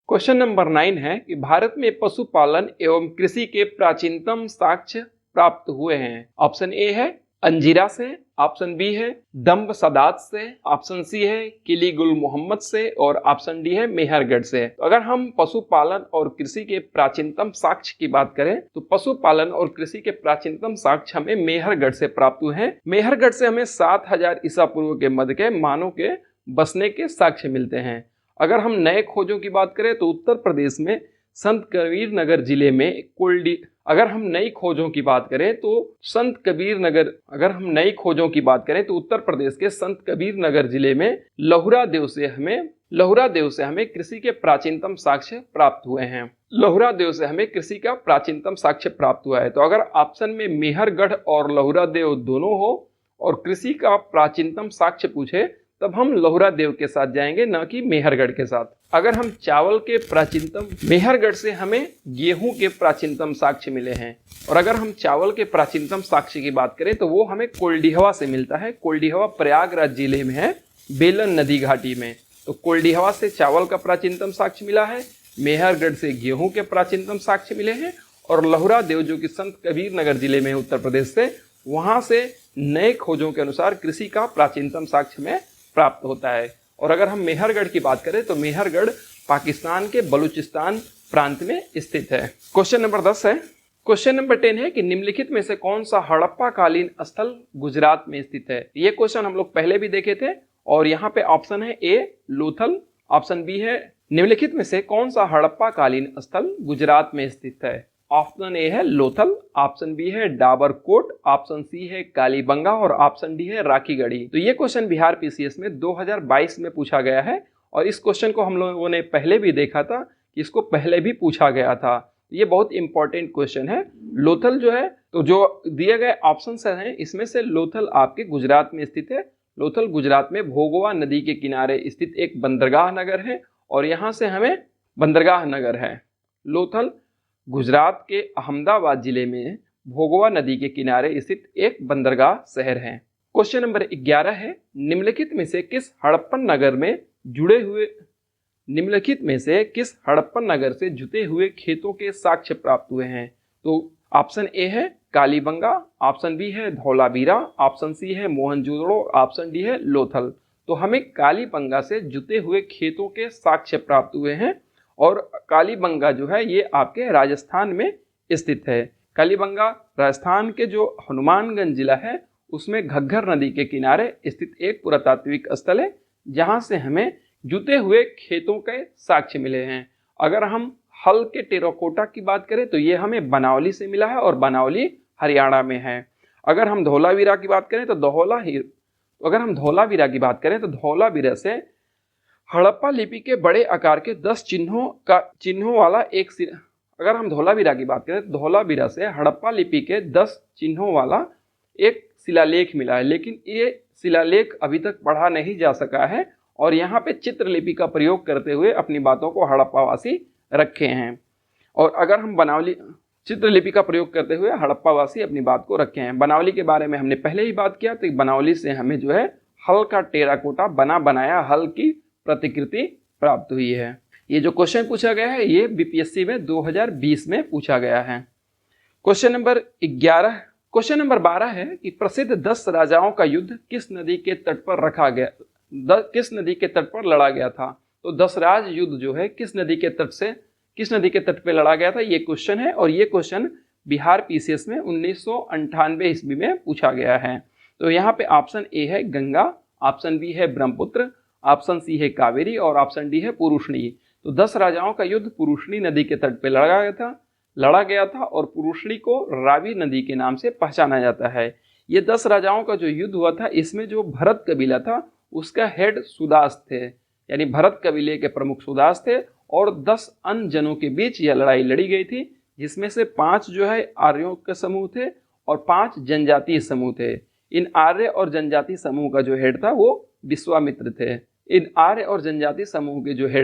Question number 9 है कि भारत में पशुपालन एवं कृषि के प्राचीनतम साक्ष्य प्राप्त हुए हैं। ऑप्शन ए है अंजीरा से, ऑप्शन बी है दम्ब सदात से, ऑप्शन सी है किली गुल मोहम्मद से और ऑप्शन डी है मेहरगढ़ से। तो अगर हम पशुपालन और कृषि के प्राचीनतम साक्ष्य की बात करें तो पशुपालन और कृषि के प्राचीनतम साक्ष्य हमें मेहरगढ़ से प्राप्त हुए हैं। मेहरगढ़ से हमें 7000 ईसा पूर्व के मध्य के मानव के बसने के साक्ष्य मिलते हैं। अगर हम नए खोजों की बात करें तो उत्तर प्रदेश में संत कबीर नगर जिले में अगर हम नई खोजों की बात करें तो उत्तर प्रदेश के संत कबीर नगर जिले में लहुरा देव से हमें कृषि के प्राचीनतम साक्ष्य प्राप्त हुए हैं। लहुरा देव से हमें कृषि का प्राचीनतम साक्ष्य प्राप्त हुआ है। तो अगर ऑप्शन में मेहरगढ़ और लहुरा देव दोनों हो और कृषि का प्राचीनतम साक्ष्य पूछे तब हम लहुरा देव के साथ जाएंगे, न कि मेहरगढ़ के साथ। अगर हम चावल के प्राचीनतम, मेहरगढ़ से हमें गेहूं के प्राचीनतम साक्ष्य मिले हैं। और अगर हम चावल के प्राचीनतम साक्ष्य की बात करें तो वो हमें कोल्डिहवा से मिलता है। कोल्डिहवा प्रयागराज जिले में है, बेलन नदी घाटी में। तो कोल्डिहवा से चावल का प्राचीनतम साक्ष्य मिला है, मेहरगढ़ से गेहूं के प्राचीनतम साक्ष्य मिले हैं और लहुरा देव जो कि संत कबीर नगर जिले में उत्तर प्रदेश से, वहां से नए खोजों के अनुसार कृषि का प्राचीनतम साक्ष्य में प्राप्त होता है। और अगर हम मेहरगढ़ की बात करें तो मेहरगढ़ पाकिस्तान के बलूचिस्तान प्रांत में स्थित है। क्वेश्चन नंबर 10 है। क्वेश्चन नंबर 10 है कि निम्नलिखित में से कौन सा हड़प्पा कालीन स्थल गुजरात में स्थित है। ये क्वेश्चन हम लोग पहले भी देखे थे और यहाँ पे ऑप्शन है ए लोथल, ऑप्शन बी है निम्नलिखित में से कौन सा हड़प्पा कालीन स्थल गुजरात में स्थित है। ऑप्शन ए है लोथल, ऑप्शन बी है डाबरकोट, ऑप्शन सी है कालीबंगा और ऑप्शन डी है राखीगढ़ी। तो ये क्वेश्चन बिहार पीसीएस में 2022 में पूछा गया है और इस क्वेश्चन को हम लोगों ने पहले भी देखा था कि इसको पहले भी पूछा गया था। ये बहुत इंपॉर्टेंट क्वेश्चन है। लोथल जो है, तो जो दिए गए ऑप्शन हैं इसमें से लोथल आपके गुजरात में स्थित है। लोथल गुजरात में भोगवा नदी के किनारे स्थित एक बंदरगाह नगर है और यहाँ से हमें बंदरगाह नगर है। लोथल गुजरात के अहमदाबाद जिले में भोगवा नदी के किनारे स्थित एक बंदरगाह शहर है। क्वेश्चन नंबर 11 है निम्नलिखित में से किस हड़प्पन नगर से जुटे हुए खेतों के साक्ष्य प्राप्त हुए हैं। तो ऑप्शन ए है कालीबंगा, ऑप्शन बी है धौलावीरा, ऑप्शन सी है मोहनजोदड़ो, ऑप्शन डी है लोथल। तो हमें कालीबंगा से जुटे हुए खेतों के साक्ष्य प्राप्त हुए हैं और कालीबंगा जो है ये आपके राजस्थान में स्थित है। कालीबंगा राजस्थान के जो हनुमानगंज जिला है उसमें घग्गर नदी के किनारे स्थित एक पुरातात्विक स्थल है जहां से हमें जुते हुए खेतों के साक्ष्य मिले हैं। अगर हम हल के टेराकोटा की बात करें तो ये हमें बनावली से मिला है और बनावली हरियाणा में है। अगर हम धौलावीरा की बात करें तो धौलावीरा से हड़प्पा लिपि के बड़े आकार के 10 चिन्हों वाला एक अगर हम धौलावीरा की बात करें तो धौलावीरा से हड़प्पा लिपि के 10 चिन्हों वाला एक शिलालेख मिला है, लेकिन ये शिलालेख अभी तक पढ़ा नहीं जा सका है और यहाँ पे चित्रलिपि का प्रयोग करते हुए अपनी बातों को हड़प्पावासी रखे हैं। और अगर हम चित्रलिपि का प्रयोग करते हुए हड़प्पावासी अपनी बात को रखे हैं। बनावली के बारे में हमने पहले ही बात किया, तो बनावली से हमें जो है हल का टेराकोटा बनाया हल की प्रतिकृति प्राप्त हुई है। ये जो क्वेश्चन पूछा गया है ये बीपीएससी में 2020 में पूछा गया है। क्वेश्चन नंबर 12 है कि प्रसिद्ध 10 राजाओं का युद्ध किस नदी के तट पर लड़ा गया था। तो 10 राज युद्ध जो है किस नदी के तट पे लड़ा गया था, ये क्वेश्चन है और ये क्वेश्चन बिहार पीसीएस में 1998 ईस्वी में पूछा गया है। तो यहाँ पे ऑप्शन ए है गंगा, ऑप्शन बी है ब्रह्मपुत्र, ऑप्शन सी है कावेरी और ऑप्शन डी है पुरुषणी। तो 10 राजाओं का युद्ध पुरुषणी नदी के तट पे लड़ा गया था और पुरुषणी को रावी नदी के नाम से पहचाना जाता है। ये 10 राजाओं का जो युद्ध हुआ था इसमें जो भरत कबीला था उसका हेड सुदास थे, यानी भरत कबीले के प्रमुख सुदास थे और 10 अन्य जनों के बीच यह लड़ाई लड़ी गई थी, जिसमें से 5 जो है आर्यों के समूह थे और 5 जनजातीय समूह थे। इन आर्य और जनजातीय समूह का जो हेड था वो विश्वामित्र थे। तो ये आर्य और जनजातीय समूह के जो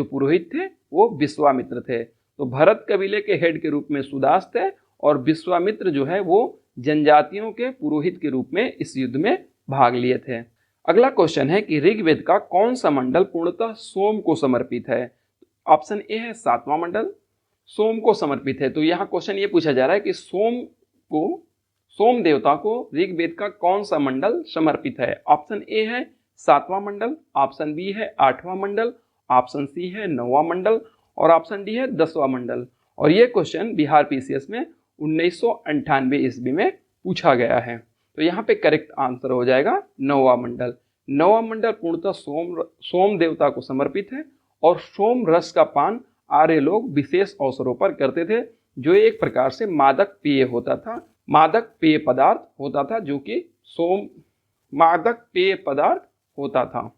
पुरोहित थे वो विश्वामित्र थे। तो भरत कबीले के हेड के रूप में सुदास थे और विश्वामित्र जो है वो जनजातियों के पुरोहित के रूप में इस युद्ध में भाग लिए थे। अगला क्वेश्चन है कि ऋग्वेद का कौन सा मंडल पूर्णतः सोम को समर्पित है। ऑप्शन ए है 7वां मंडल, सोम को समर्पित है। तो यहाँ क्वेश्चन ये पूछा जा रहा है कि सोम देवता को ऋग्वेद का कौन सा मंडल समर्पित है। ऑप्शन ए है 7वां मंडल, ऑप्शन बी है 8वां मंडल, ऑप्शन सी है 9वां मंडल और ऑप्शन डी है 10वां मंडल। और ये क्वेश्चन बिहार पीसीएस में 1998 ईस्वी में पूछा गया है। तो यहाँ पे करेक्ट आंसर हो जाएगा 9वां मंडल। 9वां मंडल पूर्णतः सोम देवता को समर्पित है और सोम रस का पान आर्य लोग विशेष अवसरों पर करते थे, जो एक प्रकार से मादक पेय पदार्थ होता था जो कि मादक पेय पदार्थ होता था।